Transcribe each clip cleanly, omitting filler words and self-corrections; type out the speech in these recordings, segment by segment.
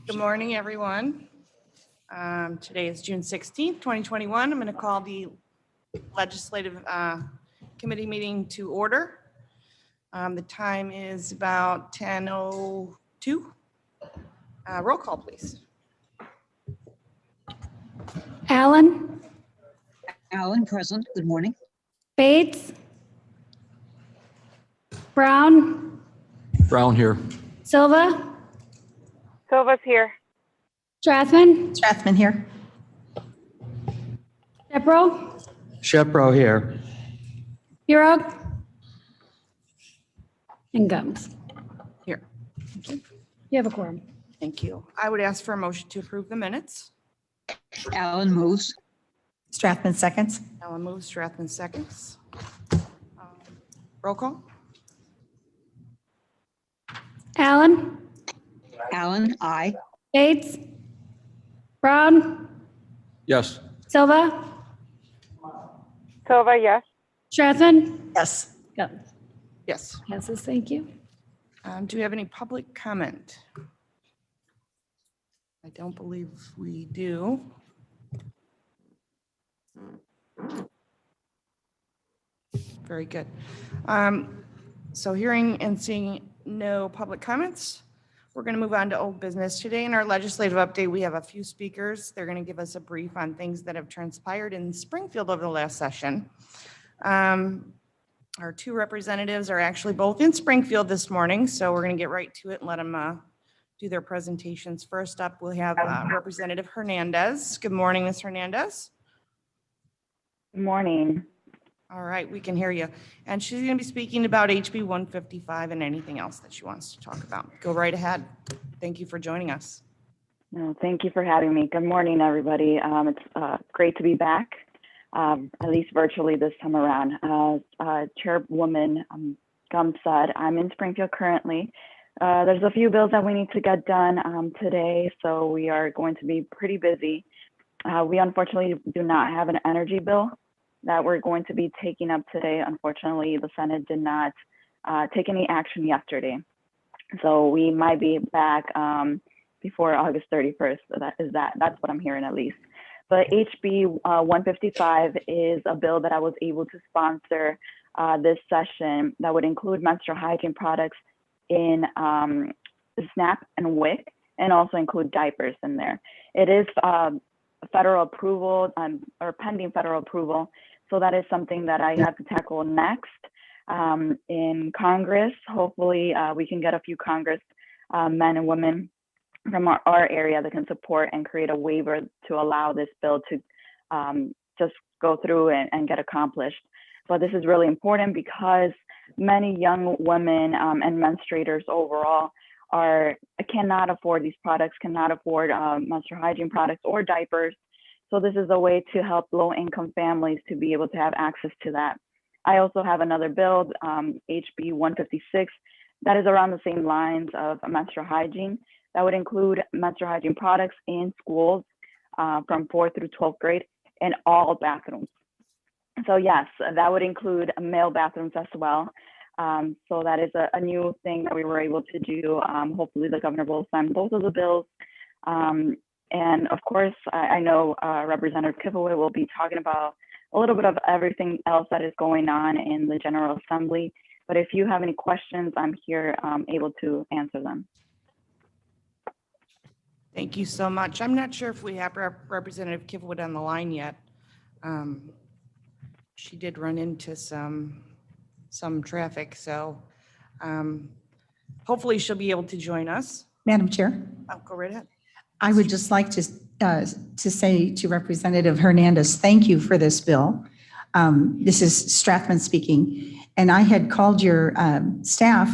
Good morning, everyone. Today is June 16th, 2021. I'm going to call the Legislative Committee meeting to order. The time is about 10:02. Roll call, please. Allen, Allen, present. Good morning. Bates, Brown, Brown here. Silva, Silva's here. Strathman, Strathman here. Shepro, Shepro here. Burok, and Gums. Here. You have a quorum. Thank you. I would ask for a motion to approve the minutes. Allen moves. Strathman seconds. Ellen moves, Strathman seconds. Roll call. Allen, Allen, aye. Bates, Brown, Yes. Silva, Silva, yes. Strathman, Yes. Gums. Yes. Passes, thank you. Do we have any public comment? I don't believe we do. Very good. So hearing and seeing no public comments, we're going to move on to old business. Today in our legislative update, we have a few speakers. They're going to give us a brief on things that have transpired in Springfield over the last session. Our two representatives are actually both in Springfield this morning, so we're going to get right to it and let them do their presentations. First up, we'll have Representative Hernandez. Good morning, Ms. Hernandez. Good morning. All right, we can hear you. And she's going to be speaking about HB 155 and anything else that she wants to talk about. Go right ahead. Thank you for joining us. No, thank you for having me. Good morning, everybody. It's great to be back, at least virtually this time around. Chairwoman Gum said, I'm in Springfield currently. There's a few bills that we need to get done today, so we are going to be pretty busy. We unfortunately do not have an energy bill that we're going to be taking up today. Unfortunately, the Senate did not take any action yesterday. So we might be back before August 31st. That's what I'm hearing at least. But HB 155 is a bill that I was able to sponsor this session that would include menstrual hygiene products in SNAP and WIC, and also include diapers in there. It is federal approval or pending federal approval. So that is something that I have to tackle next in Congress. Hopefully we can get a few Congress men and women from our area that can support and create a waiver to allow this bill to just go through and get accomplished. But this is really important because many young women and menstruators overall cannot afford these products, cannot afford menstrual hygiene products or diapers. So this is a way to help low-income families to be able to have access to that. I also have another bill, HB 156, that is around the same lines of menstrual hygiene. That would include menstrual hygiene products in schools from 4th through 12th grade in all bathrooms. So yes, that would include male bathrooms as well. So that is a new thing that we were able to do. Hopefully the governor will sign both of the bills. And of course, I know Representative Kivaway will be talking about a little bit of everything else that is going on in the General Assembly. But if you have any questions, I'm here able to answer them. Thank you so much. I'm not sure if we have Representative Kivwood on the line yet. She did run into some traffic, so hopefully she'll be able to join us. Madam Chair, Go right ahead. I would just like to say to Representative Hernandez, thank you for this bill. This is Strathman speaking, and I had called your staff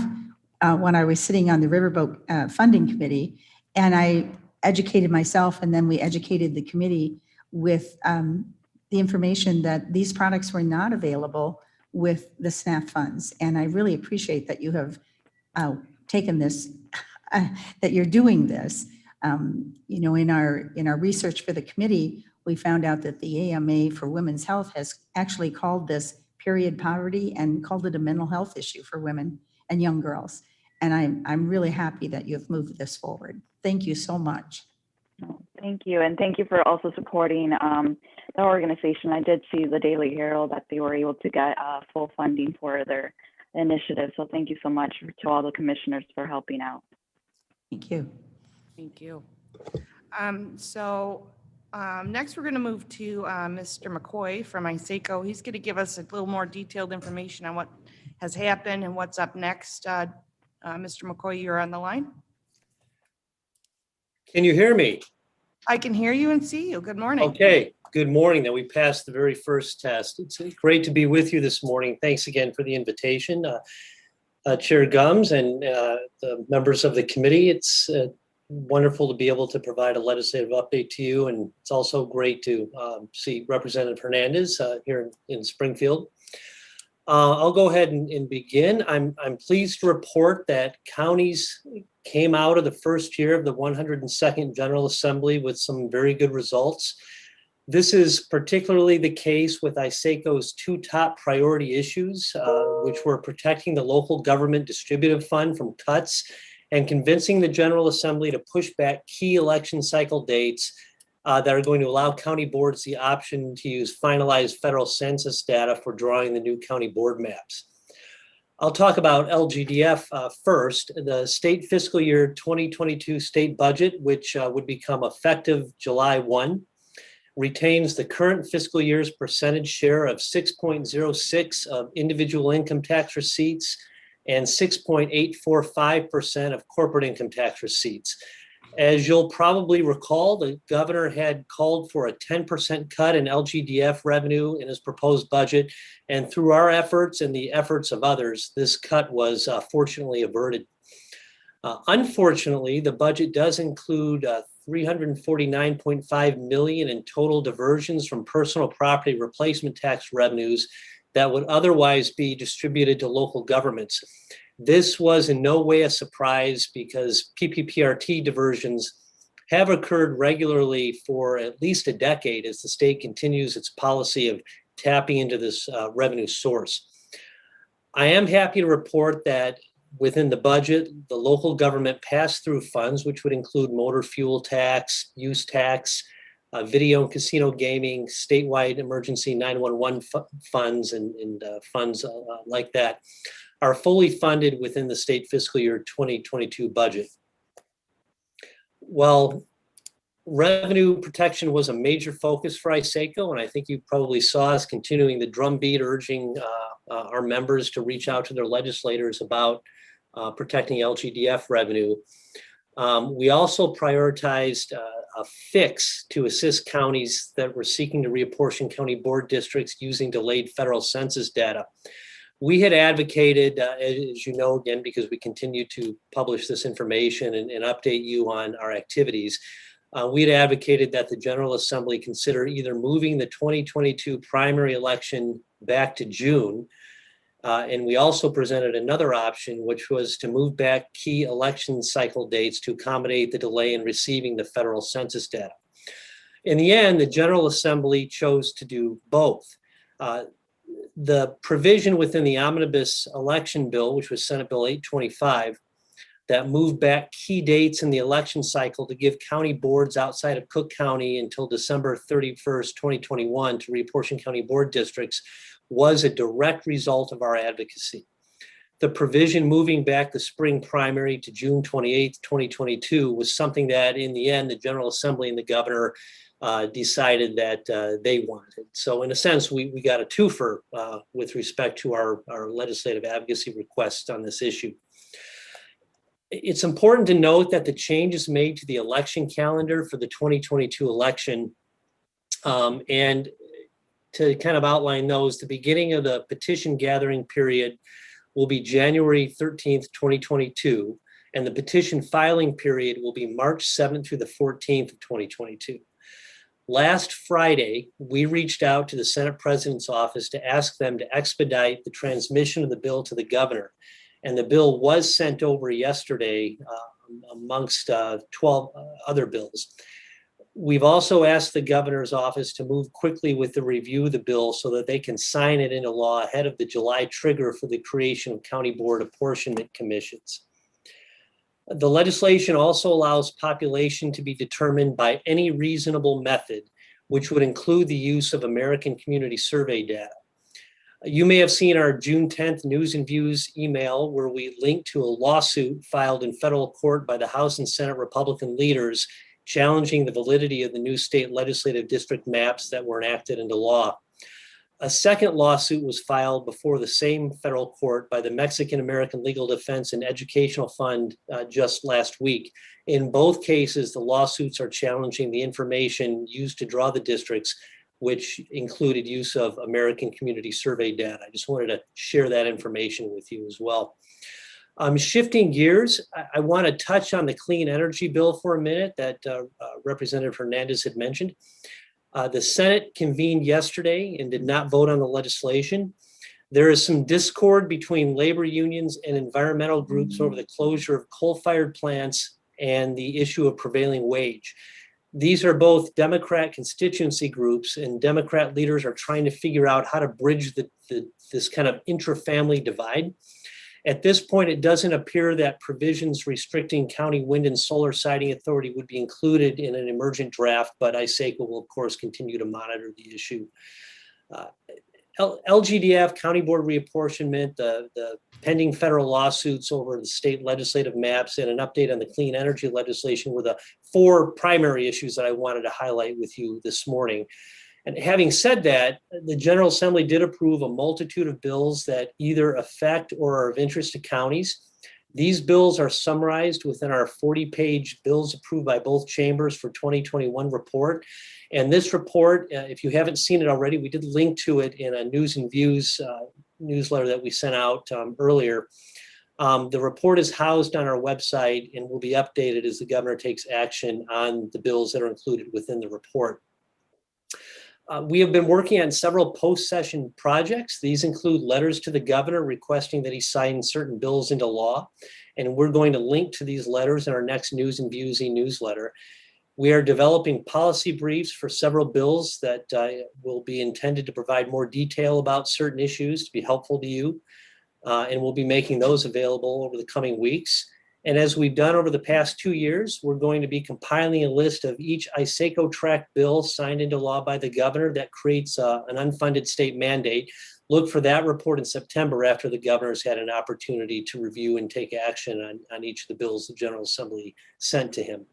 when I was sitting on the Riverboat Funding Committee, and I educated myself, and then we educated the committee with the information that these products were not available with the SNAP funds. And I really appreciate that you have taken this, that you're doing this. You know, in our research for the committee, we found out that the AMA for Women's Health has actually called this period poverty and called it a mental health issue for women and young girls. And I'm really happy that you have moved this forward. Thank you so much. Oh, thank you. And thank you for also supporting the organization. I did see the Daily Herald that they were able to get full funding for their initiative. So thank you so much to all the commissioners for helping out. Thank you. Thank you. Next, we're going to move to Mr. McCoy from ISACO. He's going to give us a little more detailed information on what has happened and what's up next. Mr. McCoy, you're on the line. Can you hear me? I can hear you and see you. Good morning. Okay, good morning. That we passed the very first test. It's great to be with you this morning. Thanks again for the invitation. Chair Gums and the members of the committee, it's wonderful to be able to provide a legislative update to you. And it's also great to see Representative Hernandez here in Springfield. I'll go ahead and begin. I'm pleased to report that counties came out of the first year of the 102nd General Assembly with some very good results. This is particularly the case with ISACO's two top priority issues, which were protecting the local government distributive fund from cuts and convincing the General Assembly to push back key election cycle dates that are going to allow county boards the option to use finalized federal census data for drawing the new county board maps. I'll talk about LGDF first. The state fiscal year 2022 state budget, which would become effective July 1, retains the current fiscal year's percentage share of 6.06 of individual income tax receipts and 6.845% of corporate income tax receipts. As you'll probably recall, the governor had called for a 10% cut in LGDF revenue in his proposed budget. And through our efforts and the efforts of others, this cut was fortunately averted. Unfortunately, the budget does include $349.5 million in total diversions from personal property replacement tax revenues that would otherwise be distributed to local governments. This was in no way a surprise because PPPRT diversions have occurred regularly for at least a decade as the state continues its policy of tapping into this revenue source. I am happy to report that within the budget, the local government pass-through funds, which would include motor fuel tax, use tax, video and casino gaming, statewide emergency 911 funds, and funds like that, are fully funded within the state fiscal year 2022 budget. Well, revenue protection was a major focus for ISACO, and I think you probably saw us continuing the drumbeat urging our members to reach out to their legislators about protecting LGDF revenue. We also prioritized a fix to assist counties that were seeking to reapportion county board districts using delayed federal census data. We had advocated, as you know, again, because we continue to publish this information and update you on our activities, we had advocated that the General Assembly consider either moving the 2022 primary election back to June, and we also presented another option, which was to move back key election cycle dates to accommodate the delay in receiving the federal census data. In the end, the General Assembly chose to do both. The provision within the omnibus election bill, which was Senate Bill 825, that moved back key dates in the election cycle to give county boards outside of Cook County until December 31st, 2021 to reapportion county board districts, was a direct result of our advocacy. The provision moving back the spring primary to June 28th, 2022 was something that in the end, the General Assembly and the governor decided that they wanted. So in a sense, we got a twofer with respect to our legislative advocacy requests on this issue. It's important to note that the changes made to the election calendar for the 2022 election, and to kind of outline those, the beginning of the petition gathering period will be January 13th, 2022, and the petition filing period will be March 7th through the 14th of 2022. Last Friday, we reached out to the Senate President's office to ask them to expedite the transmission of the bill to the governor. And the bill was sent over yesterday amongst 12 other bills. We've also asked the governor's office to move quickly with the review of the bill so that they can sign it into law ahead of the July trigger for the creation of county board apportionment commissions. The legislation also allows population to be determined by any reasonable method, which would include the use of American Community Survey data. You may have seen our June 10th News and Views email where we linked to a lawsuit filed in federal court by the House and Senate Republican leaders challenging the validity of the new state legislative district maps that were enacted into law. A second lawsuit was filed before the same federal court by the Mexican American Legal Defense and Educational Fund just last week. In both cases, the lawsuits are challenging the information used to draw the districts, which included use of American Community Survey data. I just wanted to share that information with you as well. Shifting gears, I want to touch on the clean energy bill for a minute that Representative Hernandez had mentioned. The Senate convened yesterday and did not vote on the legislation. There is some discord between labor unions and environmental groups over the closure of coal-fired plants and the issue of prevailing wage. These are both Democrat constituency groups, and Democrat leaders are trying to figure out how to bridge this kind of intra-family divide. At this point, it doesn't appear that provisions restricting county wind and solar siting authority would be included in an emergent draft, but ISACO will, of course, continue to monitor the issue. LGDF, County Board reapportionment, the pending federal lawsuits over the state legislative maps, and an update on the clean energy legislation were the four primary issues that I wanted to highlight with you this morning. And having said that, the General Assembly did approve a multitude of bills that either affect or are of interest to counties. These bills are summarized within our 40-page bills approved by both chambers for 2021 report. And this report, if you haven't seen it already, we did link to it in a News and Views newsletter that we sent out earlier. The report is housed on our website and will be updated as the governor takes action on the bills that are included within the report. We have been working on several post-session projects. These include letters to the governor requesting that he sign certain bills into law. And we're going to link to these letters in our next News and Views e-newsletter. We are developing policy briefs for several bills that will be intended to provide more detail about certain issues to be helpful to you. And we'll be making those available over the coming weeks. And as we've done over the past 2 years, we're going to be compiling a list of each ISACO track bill signed into law by the governor that creates an unfunded state mandate. Look for that report in September after the governor's had an opportunity to review and take action on each of the bills the General Assembly sent to him.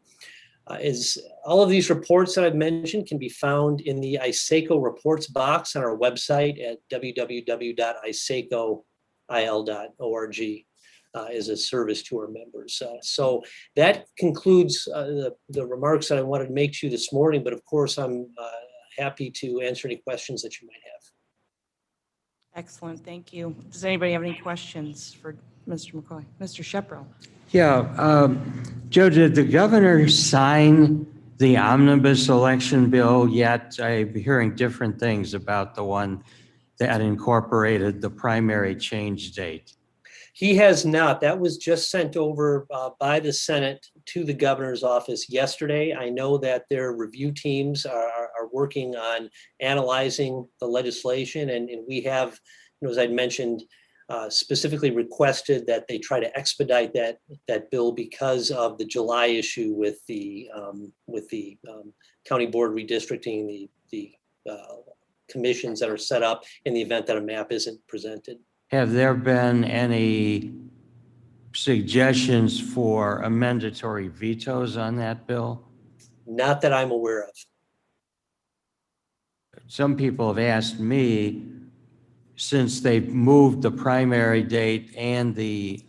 All of these reports that I've mentioned can be found in the ISACO reports box on our website at www.isacoil.org. As a service to our members. So that concludes the remarks that I wanted to make to you this morning, but of course I'm happy to answer any questions that you might have. Excellent, thank you. Does anybody have any questions for Mr. McCoy? Mr. Shepro? Yeah, Joe, did the governor sign the omnibus election bill yet? I'm hearing different things about the one that incorporated the primary change date. He has not. That was just sent over by the Senate to the governor's office yesterday. I know that their review teams are working on analyzing the legislation, and we have, as I mentioned, specifically requested that they try to expedite that bill because of the July issue with the county board redistricting, the commissions that are set up in the event that a map isn't presented. Have there been any suggestions for mandatory vetoes on that bill? Not that I'm aware of. Some people have asked me, since they've moved the primary date and the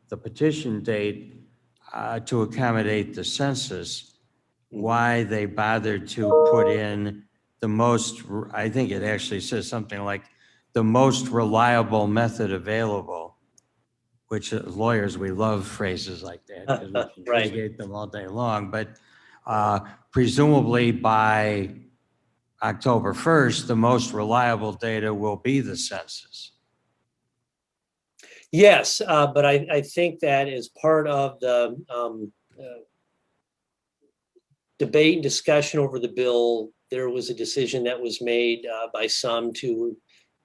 petition date to accommodate the census, why they bothered to put in the most, I think it actually says something like the most reliable method available, which as lawyers, we love phrases like that because we can Right. litigate them all day long. But presumably by October 1st, the most reliable data will be the census. Yes, but I think that as part of the debate and discussion over the bill, there was a decision that was made by some to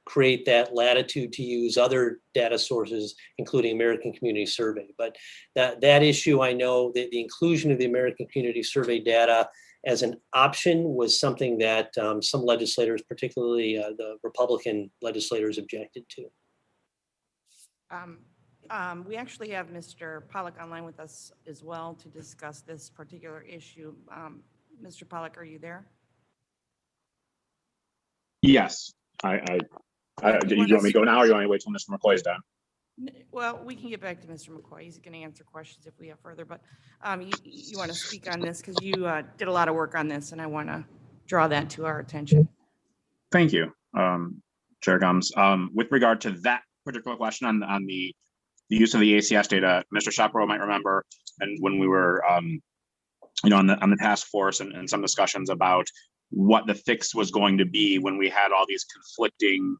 create that latitude to use other data sources, including American Community Survey. But that issue, I know that the inclusion of the American Community Survey data as an option was something that some legislators, particularly the Republican legislators, objected to. We actually have Mr. Pollock online with us as well to discuss this particular issue. Mr. Pollock, are you there? Yes, do you want me to go now, or you want me to wait till Mr. McCoy is done? Well, we can get back to Mr. McCoy. He's going to answer questions if we have further, but you want to speak on this because you did a lot of work on this, and I want to draw that to our attention. Thank you, Chair Gums. With regard to that particular question on the use of the ACS data, Mr. Chaparro might remember, and when we were, on the task force and some discussions about what the fix was going to be when we had all these conflicting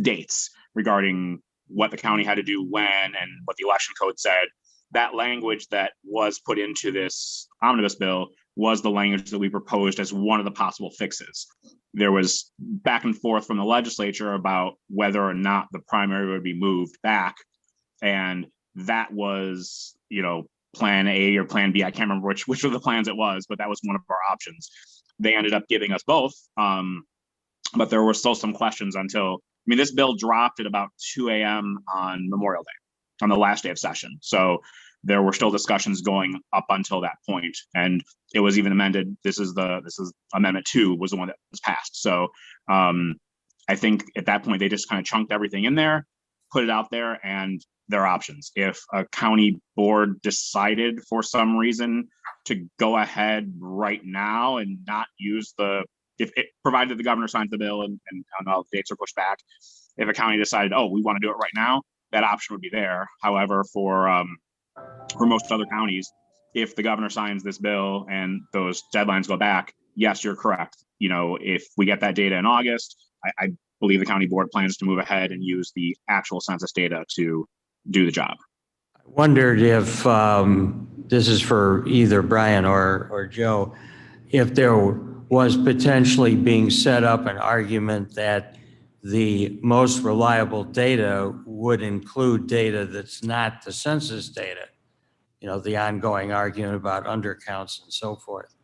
dates regarding what the county had to do when and what the election code said. That language that was put into this omnibus bill was the language that we proposed as one of the possible fixes. There was back and forth from the legislature about whether or not the primary would be moved back. And that was, plan A or plan B. I can't remember which of the plans it was, but that was one of our options. They ended up giving us both. But there were still some questions until, this bill dropped at about 2 a.m. on Memorial Day, on the last day of session. So there were still discussions going up until that point, and it was even amended. This is Amendment 2 was the one that was passed. So I think at that point they just kind of chunked everything in there, put it out there, and there are options. If a county board decided for some reason to go ahead right now and not use if it provided the governor signs the bill and all the dates are pushed back, if a county decided, oh, we want to do it right now, that option would be there. However, for most other counties, if the governor signs this bill and those deadlines go back, yes, you're correct. If we get that data in August, I believe the county board plans to move ahead and use the actual census data to do the job. I wondered if, this is for either Brian or Joe, if there was potentially being set up an argument that the most reliable data would include data that's not the census data, the ongoing argument about undercounts and so forth.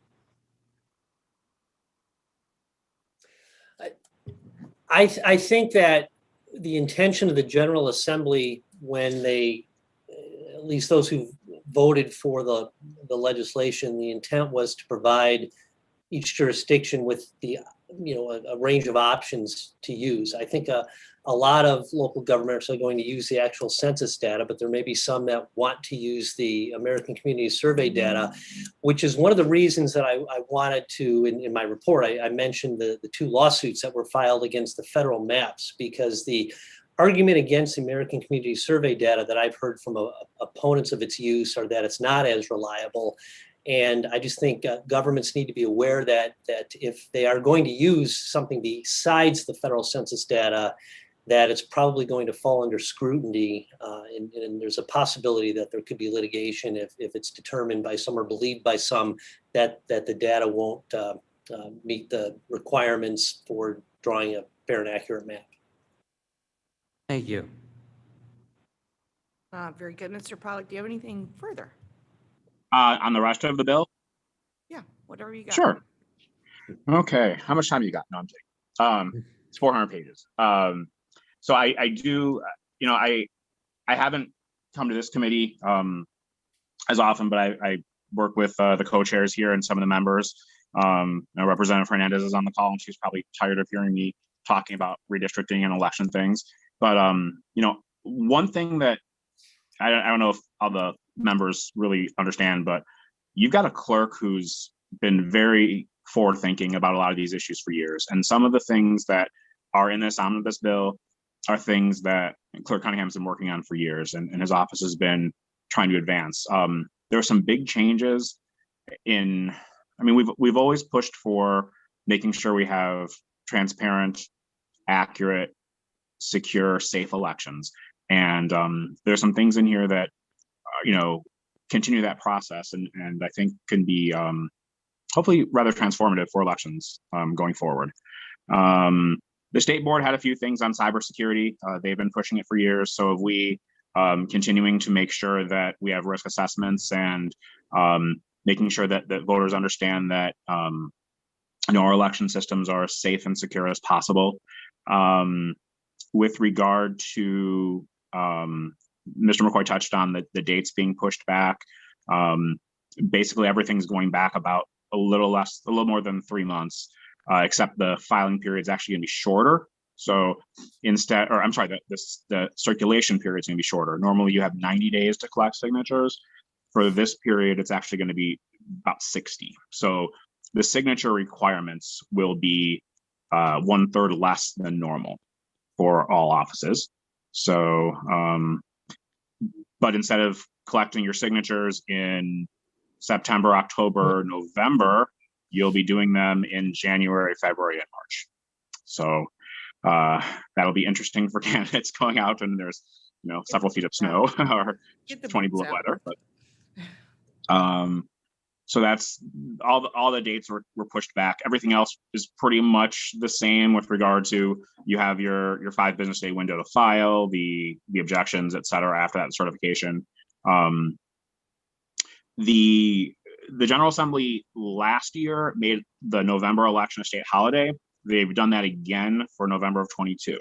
I think that the intention of the General Assembly, when they, at least those who voted for the legislation, the intent was to provide each jurisdiction with a range of options to use. I think a lot of local governments are going to use the actual census data, but there may be some that want to use the American Community Survey data, which is one of the reasons that I wanted to, in my report, I mentioned the 2 lawsuits that were filed against the federal maps, because the argument against the American Community Survey data that I've heard from opponents of its use are that it's not as reliable. And I just think governments need to be aware that if they are going to use something besides the federal census data, that it's probably going to fall under scrutiny. And there's a possibility that there could be litigation if it's determined by some or believed by some that the data won't meet the requirements for drawing a fair and accurate map. Thank you. Very good. Mr. Pollock, do you have anything further? On the rest of the bill? Yeah, whatever you got. Sure. Okay. How much time you got? No, I'm kidding. It's 400 pages. So I do, I haven't come to this committee as often, but I work with the co-chairs here and some of the members. Representative Hernandez is on the call, and she's probably tired of hearing me talking about redistricting and election things. But, one thing that I don't know if all the members really understand, but you've got a clerk who's been very forward thinking about a lot of these issues for years. And some of the things that are in this omnibus bill are things that Clerk Cunningham's been working on for years, and his office has been trying to advance. There are some big changes we've always pushed for making sure we have transparent, accurate, secure, safe elections. And there's some things in here that, continue that process and I think can be hopefully rather transformative for elections going forward. The state board had a few things on cybersecurity. They've been pushing it for years. So have we, continuing to make sure that we have risk assessments and making sure that voters understand that our election systems are as safe and secure as possible. With regard to Mr. McCoy touched on the dates being pushed back. Basically, everything's going back about a little more than 3 months, except the filing period is actually going to be shorter. So instead, or I'm sorry, the circulation period is going to be shorter. Normally, you have 90 days to collect signatures. For this period, it's actually going to be about 60. So the signature requirements will be 1/3 less than normal for all offices. So, but instead of collecting your signatures in September, October, November, you'll be doing them in January, February, and March. So that'll be interesting for candidates going out and there's several feet of snow or 20 below weather. But so that's all the dates were pushed back. Everything else is pretty much the same with regard to you have your 5 business day window to file, the objections, et cetera, after that certification. The General Assembly last year made the November election a state holiday. They've done that again for November of 22.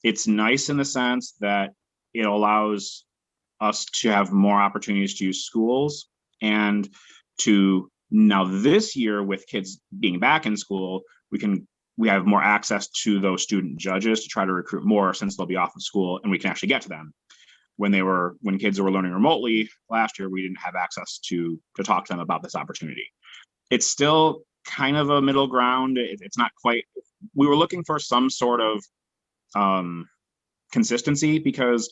It's nice in the sense that it allows us to have more opportunities to use schools and to now this year with kids being back in school, we have more access to those student judges to try to recruit more since they'll be off of school and we can actually get to them. When kids were learning remotely last year, we didn't have access to talk to them about this opportunity. It's still kind of a middle ground. It's not quite, we were looking for some sort of consistency because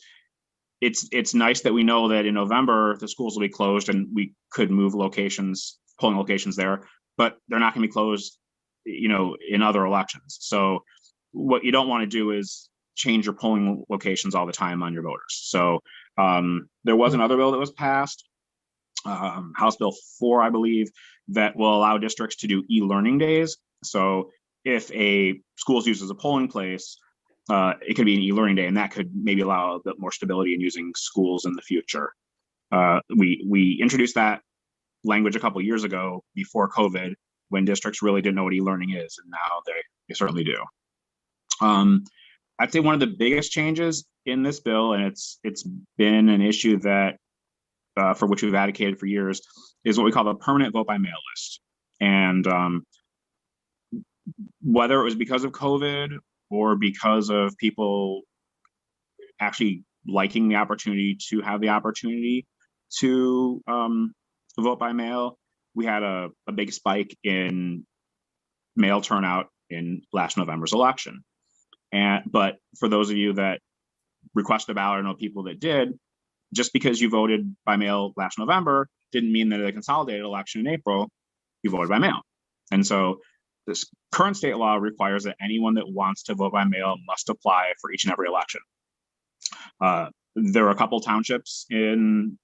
it's nice that we know that in November, the schools will be closed and we could move polling locations there, but they're not gonna be closed, in other elections. So what you don't wanna do is change your polling locations all the time on your voters. So there was another bill that was passed, House Bill 4, I believe, that will allow districts to do e-learning days. So if a school uses a polling place, it could be an e-learning day, and that could maybe allow a bit more stability in using schools in the future. We introduced that language a couple of years ago before COVID, when districts really didn't know what e-learning is, and now they certainly do. I'd say one of the biggest changes in this bill, and it's been an issue that for which we've advocated for years, is what we call the permanent vote by mail list. And whether it was because of COVID or because of people actually liking the opportunity to have the opportunity to vote by mail, we had a big spike in mail turnout in last November's election. But for those of you that request a ballot or know people that did, just because you voted by mail last November didn't mean that at a consolidated election in April, you voted by mail. And so this current state law requires that anyone that wants to vote by mail must apply for each and every election. There are a couple townships in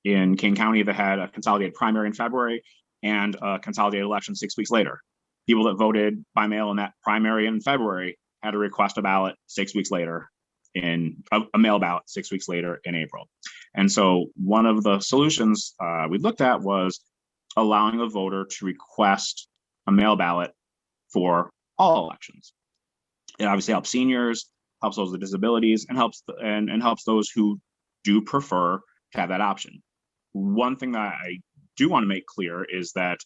King County that had a consolidated primary in February and a consolidated election 6 weeks later. People that voted by mail in that primary in February had to request a ballot 6 weeks later in a mail ballot 6 weeks later in April. And so one of the solutions we looked at was allowing a voter to request a mail ballot for all elections. It obviously helps seniors, helps those with disabilities, and helps those who do prefer to have that option. One thing that I do want to make clear is that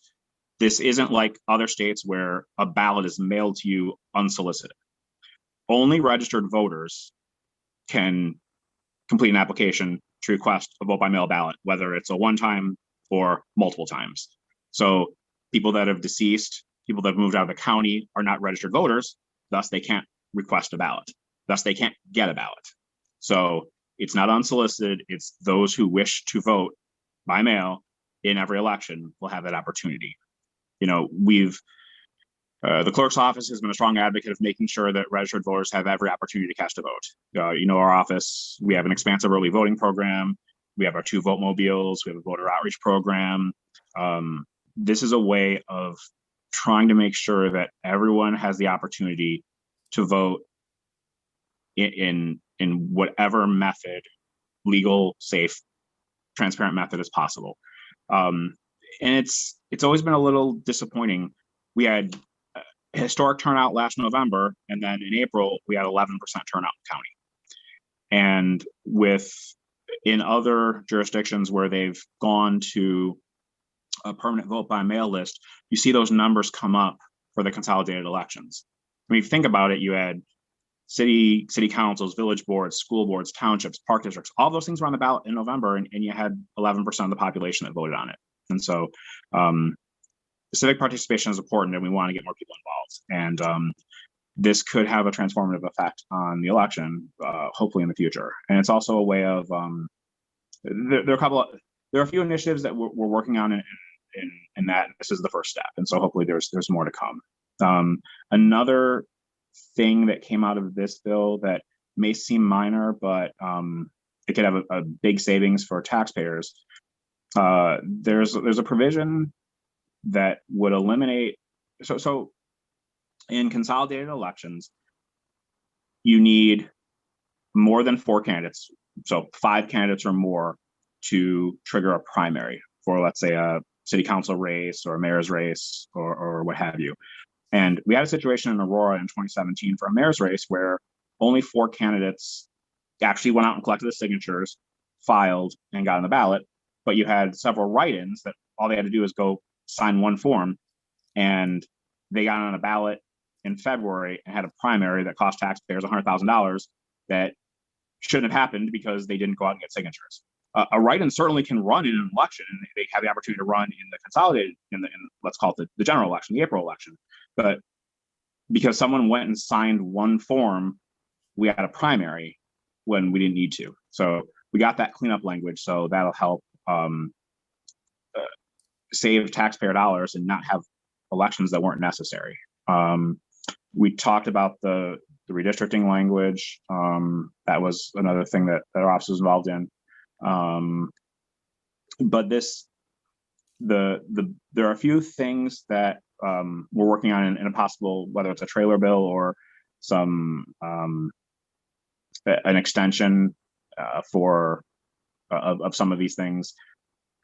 this isn't like other states where a ballot is mailed to you unsolicited. Only registered voters can complete an application to request a vote by mail ballot, whether it's a one-time or multiple times. So people that have deceased, people that have moved out of the county are not registered voters, thus they can't request a ballot. Thus they can't get a ballot. So it's not unsolicited, it's those who wish to vote by mail in every election will have that opportunity. The clerk's office has been a strong advocate of making sure that registered voters have every opportunity to cast a vote. Our office, we have an expansive early voting program. We have our 2 vote mobiles. We have a voter outreach program. This is a way of trying to make sure that everyone has the opportunity to vote in whatever method, legal, safe, transparent method as possible. And it's always been a little disappointing. We had a historic turnout last November, and then in April we had 11% turnout in county. And in other jurisdictions where they've gone to a permanent vote by mail list, you see those numbers come up for the consolidated elections. I mean, if you think about it, you had city councils, village boards, school boards, townships, park districts, all those things were on the ballot in November, and you had 11% of the population that voted on it. And so civic participation is important, and we want to get more people involved. And this could have a transformative effect on the election, hopefully in the future. And it's also a way of there are a few initiatives that we're working on in that. This is the first step, and so hopefully there's more to come. Another thing that came out of this bill that may seem minor, but it could have a big savings for taxpayers. There's a provision that would eliminate. So in consolidated elections, you need more than 4 candidates, so 5 candidates or more, to trigger a primary for, let's say, a city council race or a mayor's race or what have you. And we had a situation in Aurora in 2017 for a mayor's race where only 4 candidates actually went out and collected the signatures, filed, and got on the ballot. But you had several write-ins that all they had to do is go sign one form, and they got on a ballot in February and had a primary that cost taxpayers $100,000 that shouldn't have happened because they didn't go out and get signatures. A write-in certainly can run in an election, and they have the opportunity to run in the consolidated, in let's call it the general election, the April election. But because someone went and signed one form, we had a primary when we didn't need to. So we got that cleanup language, so that'll help save taxpayer dollars and not have elections that weren't necessary. We talked about the redistricting language. That was another thing that our office was involved in. But there are a few things that we're working on in a possible, whether it's a trailer bill or an extension of some of these things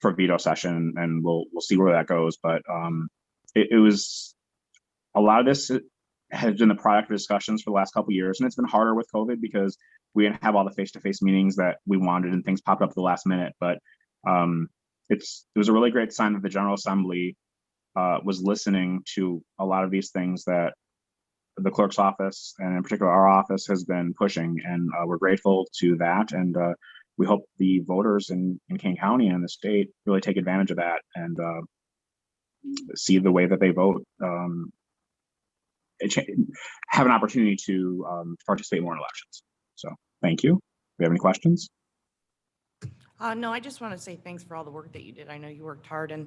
for veto session, and we'll see where that goes. But it was a lot of this has been the product of discussions for the last couple of years, and it's been harder with COVID because we didn't have all the face-to-face meetings that we wanted, and things popped up at the last minute. But it was a really great sign that the General Assembly was listening to a lot of these things that the clerk's office, and in particular our office, has been pushing, and we're grateful to that. And we hope the voters in Kane County and in the state really take advantage of that and see the way that they vote, have an opportunity to participate more in elections. So thank you. Do you have any questions? No, I just want to say thanks for all the work that you did. I know you worked hard, and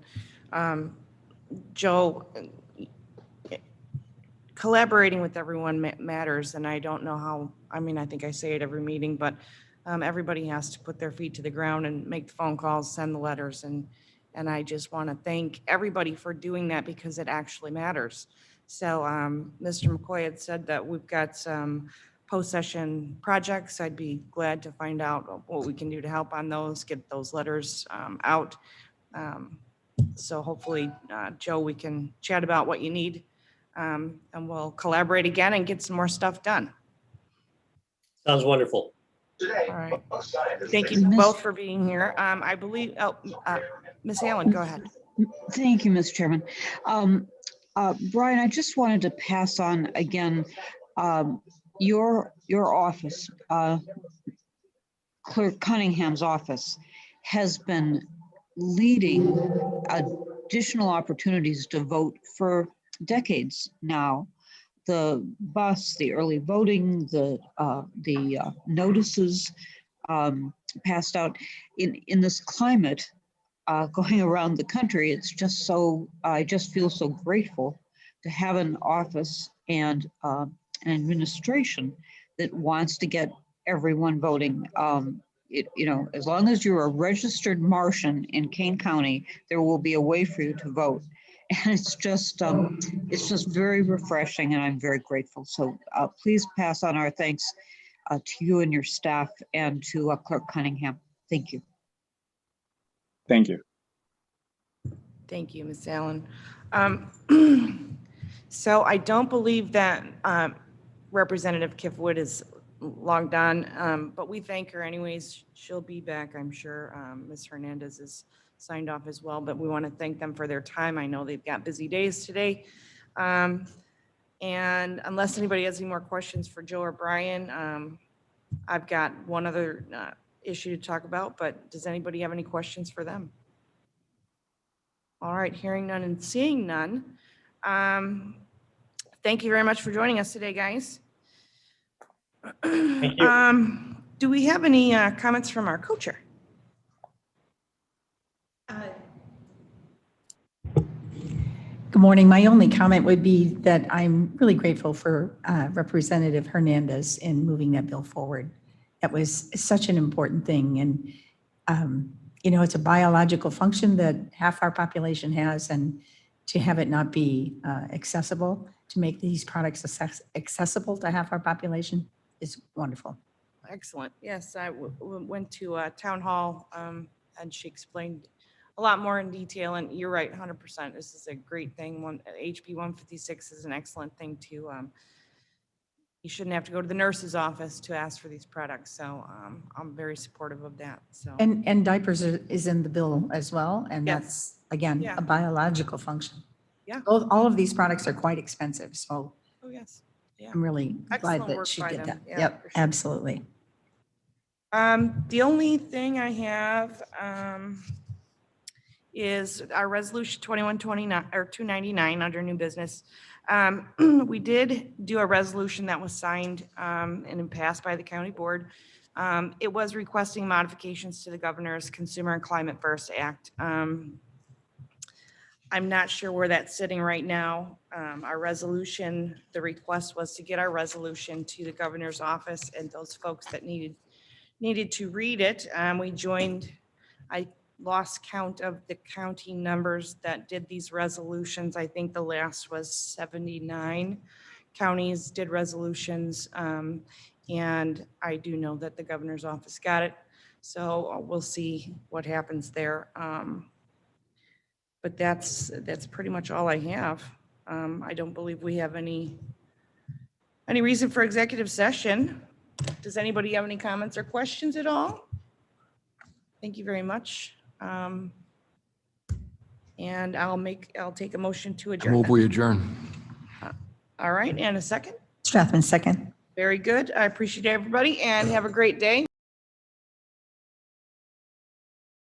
Joe, collaborating with everyone matters, and I don't know how, I mean, I think I say it every meeting, but everybody has to put their feet to the ground and make the phone calls, send the letters, and I just want to thank everybody for doing that because it actually matters. So Mr. McCoy had said that we've got some post-session projects. I'd be glad to find out what we can do to help on those, get those letters out. So hopefully, Joe, we can chat about what you need, and we'll collaborate again and get some more stuff done. Sounds wonderful. All right. Thank you both for being here. I believe, Ms. Allen, go ahead. Thank you, Mr. Chairman. Brian, I just wanted to pass on again, your office, Clerk Cunningham's office, has been leading additional opportunities to vote for decades now. The bus, the early voting, the notices passed out in this climate going around the country. It's just so, I just feel so grateful to have an office and an administration that wants to get everyone voting. As long as you're a registered Martian in Kane County, there will be a way for you to vote. And it's just very refreshing, and I'm very grateful. So please pass on our thanks to you and your staff and to Clerk Cunningham. Thank you. Thank you. Thank you, Ms. Allen. So I don't believe that Representative Kifwood is logged on, but we thank her anyways. She'll be back, I'm sure. Ms. Hernandez is signed off as well, but we want to thank them for their time. I know they've got busy days today. And unless anybody has any more questions for Joe or Brian, I've got one other issue to talk about, but does anybody have any questions for them? All right, hearing none and seeing none. Thank you very much for joining us today, guys. Thank you. Do we have any comments from our co-chair? Good morning. My only comment would be that I'm really grateful for Representative Hernandez in moving that bill forward. That was such an important thing. And, you know, it's a biological function that half our population has, and to have it not be accessible, to make these products accessible to half our population is wonderful. Excellent. Yes, I went to town hall and she explained a lot more in detail, and you're right, 100%. This is a great thing. HB 156 is an excellent thing to, you shouldn't have to go to the nurse's office to ask for these products. So I'm very supportive of that. So And diapers is in the bill as well. And Yes. that's, again, Yeah. a biological function. Yeah. All of these products are quite expensive. So oh yes, yeah. I'm really Excellent glad that work she by did them. that. Yeah, Yep, for sure. absolutely. The only thing I have is our resolution 2129 or 299 under new business. We did do a resolution that was signed and passed by the county board. It was requesting modifications to the governor's Consumer and Climate First Act. I'm not sure where that's sitting right now. Our resolution, the request was to get our resolution to the governor's office and those folks that needed to read it. We joined, I lost count of the county numbers that did these resolutions. I think the last was 79 counties did resolutions. And I do know that the governor's office got it. So we'll see what happens there. But that's pretty much all I have. I don't believe we have any reason for executive session. Does anybody have any comments or questions at all? Thank you very much. And I'll take a motion to adjourn. Move we adjourn. All right, and a second. Strathman, second. Very good. I appreciate everybody and have a great day.